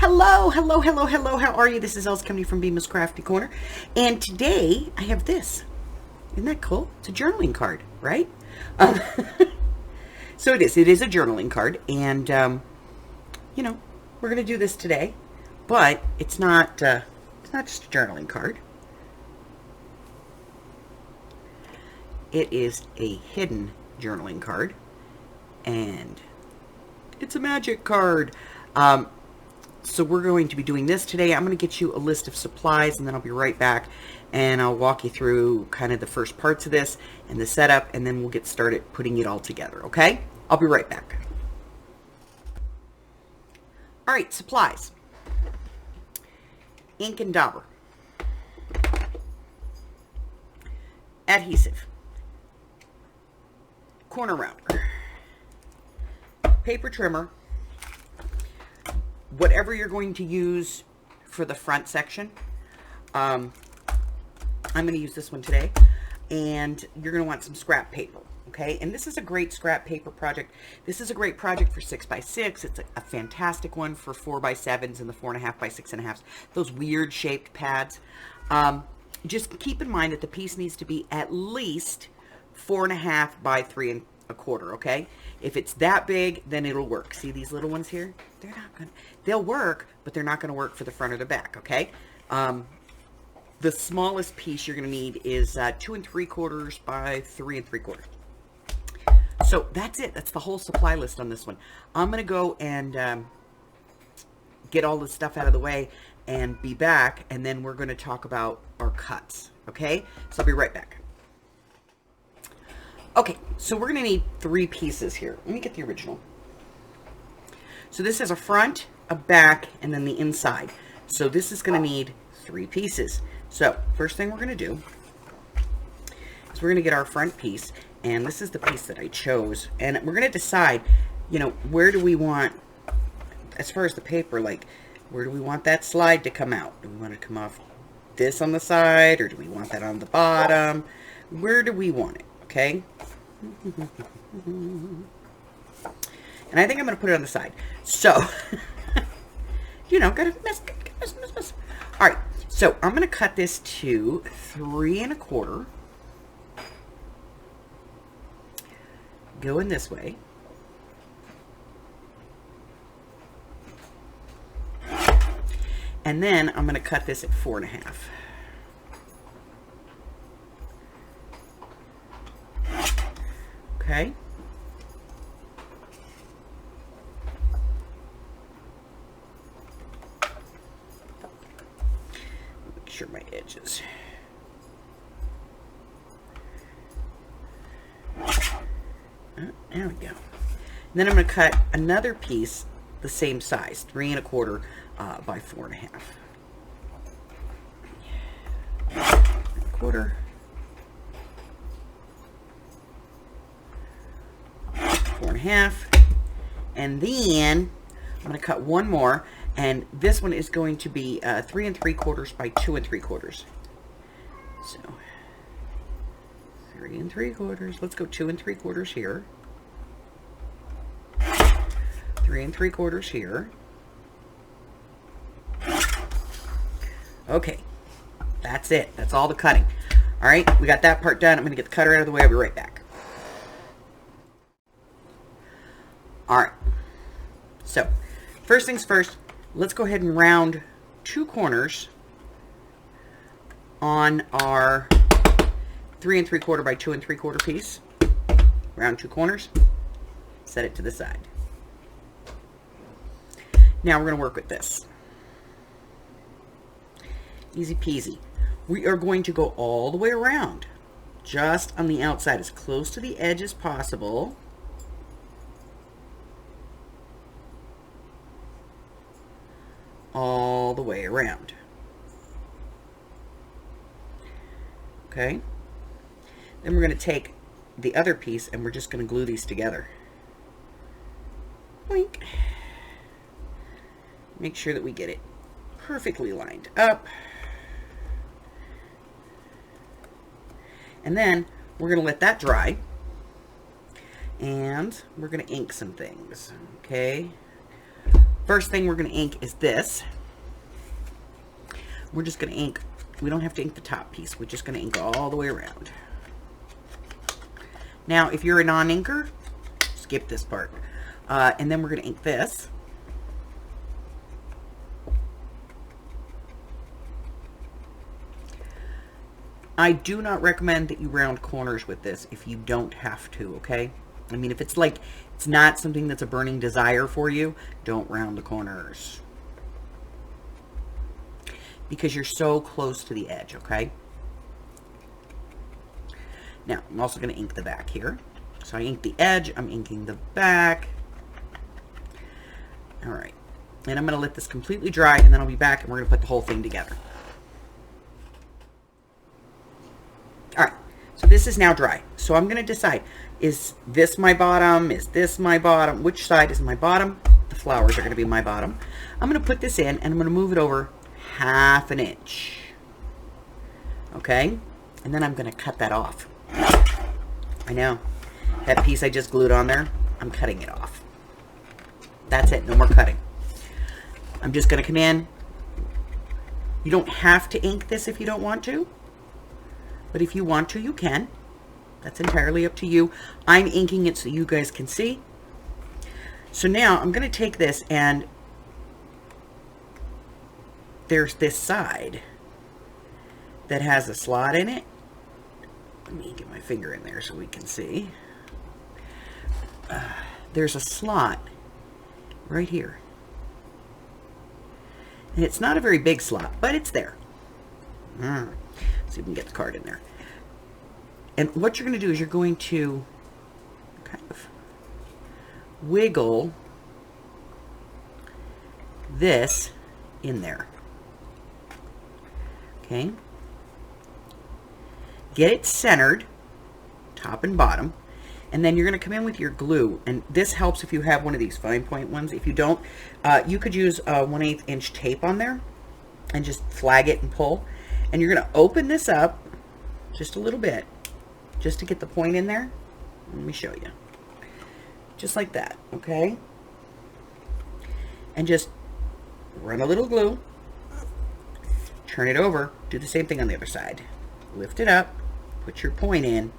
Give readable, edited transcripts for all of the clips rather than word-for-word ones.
Hello. How are you? This is Els coming from Bemis Crafty Corner. And today I have this. Isn't that cool? It's a journaling card, right? Um, so it is. It is a journaling card. And, we're going to do this today. But it's not just a journaling card. It is a hidden journaling card. And it's a magic card. So we're going to be doing this today. I'm going to get you a list of supplies, and then I'll be right back, and I'll walk you through kind of the first parts of this and the setup, and then we'll get started putting it all together, okay? I'll be right back. All right, supplies. Ink and dauber. Adhesive. Corner rounder. Paper trimmer. Whatever you're going to use for the front section. I'm going to use this one today. And you're going to want some scrap paper. Okay, and this is a great scrap paper project. This is a great project for 6x6. It's a fantastic one for 4x7s and the 4.5 by 6.5. Those weird shaped pads. Just keep in mind that the piece needs to be at least 4.5 by 3.25. Okay, if it's that big, then it'll work. See these little ones here? They'll work, but they're not going to work for the front or the back. Okay. The smallest piece you're going to need is 2.75 by 3.75. So that's it. That's the whole supply list on this one. I'm going to go and get all this stuff out of the way and be back, and then we're going to talk about our cuts. Okay? So I'll be right back. Okay, so we're going to need 3 pieces here. Let me get the original. So this is a front, a back, and then the inside. So this is going to need 3 pieces. So first thing we're going to do is we're going to get our front piece, and this is the piece that I chose, and we're going to decide, where do we want, as far as the paper, like, where do we want that slide to come out? Do we want to come off this on the side, or do we want that on the bottom? Where do we want it? Okay. And I think I'm going to put it on the side. So, gotta mess. All right. So I'm going to cut this to 3.25. Going this way. And then I'm going to cut this at 4.5. Okay. Make sure my edges. There we go. And then I'm going to cut another piece the same size, 3.25 by 4.5. 1/4. 4.5. And then I'm going to cut one more, and this one is going to be 3.75 by 2.75. So 3.75. Let's go 2.75 here. 3.75 here. Okay, that's it. That's all the cutting. All right, we got that part done. I'm going to get the cutter out of the way. I'll be right back. All right. So, first things first, let's go ahead and round 2 corners on our 3.75 by 2.75 piece. Round 2 corners. Set it to the side. Now we're going to work with this. Easy peasy. We are going to go all the way around, just on the outside, as close to the edge as possible. All the way around. Okay. Then we're going to take the other piece and we're just going to glue these together. Wink. Make sure that we get it perfectly lined up. And then we're going to let that dry. And we're going to ink some things. Okay. first thing we're going to ink is this. We're just going to ink, we don't have to ink the top piece. We're just going to ink all the way around. Now, if you're a non-inker, skip this part. And then we're going to ink this. I do not recommend that you round corners with this if you don't have to, okay? I mean, if it's like, it's not something that's a burning desire for you, don't round the corners. Because you're so close to the edge, okay? Now, I'm also going to ink the back here. So I inked the edge, I'm inking the back. All right. And I'm going to let this completely dry, and then I'll be back, and we're going to put the whole thing together. All right. So this is now dry. So I'm going to decide, is this my bottom? Is this my bottom? Which side is my bottom? The flowers are going to be my bottom. I'm going to put this in, and I'm going to move it over 1/2 inch. Okay? And then I'm going to cut that off. I know. That piece I just glued on there, I'm cutting it off. That's it. No more cutting. I'm just going to come in. You don't have to ink this if you don't want to. But if you want to, you can. That's entirely up to you. I'm inking it so you guys can see. So now I'm going to take this, and there's this side that has a slot in it. Let me get my finger in there so we can see. There's a slot right here. And it's not a very big slot, but it's there. See if we can get the card in there. And what you're going to do is you're going to kind of wiggle this in there. Okay? Get it centered, top and bottom. And then you're going to come in with your glue. And this helps if you have one of these fine point ones. If you don't, you could use a 1/8 inch tape on there and just flag it and pull. And you're going to open this up just a little bit, just to get the point in there. Let me show you. Just like that, okay? And just run a little glue, turn it over, do the same thing on the other side. Lift it up, put your point in,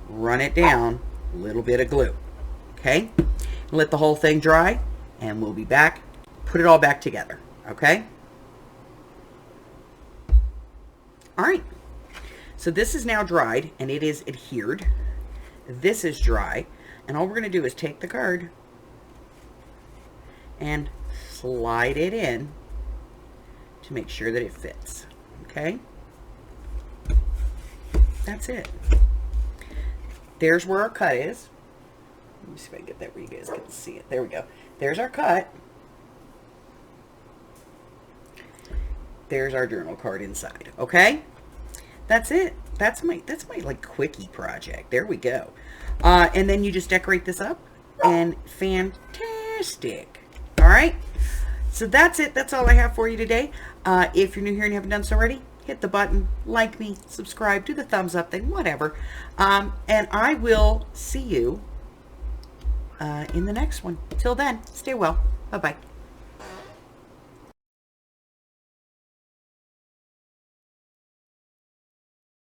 run it down, a little bit of glue, okay? Let the whole thing dry, and we'll be back. Put it all back together, okay? All right, so this is now dried, and it is adhered. This is dry, and all we're going to do is take the card and slide it in to make sure that it fits, okay? That's it. There's where our cut is. Let me see if I can get that where you guys can see it. There we go. There's our cut. There's our journal card inside. Okay? That's it. That's my like quickie project. There we go. And then you just decorate this up, and fantastic. All right? So that's it. That's all I have for you today. If you're new here and haven't done so already, hit the button, like me, subscribe, do the thumbs up thing, whatever. And I will see you in the next one. Till then, stay well. Bye-bye.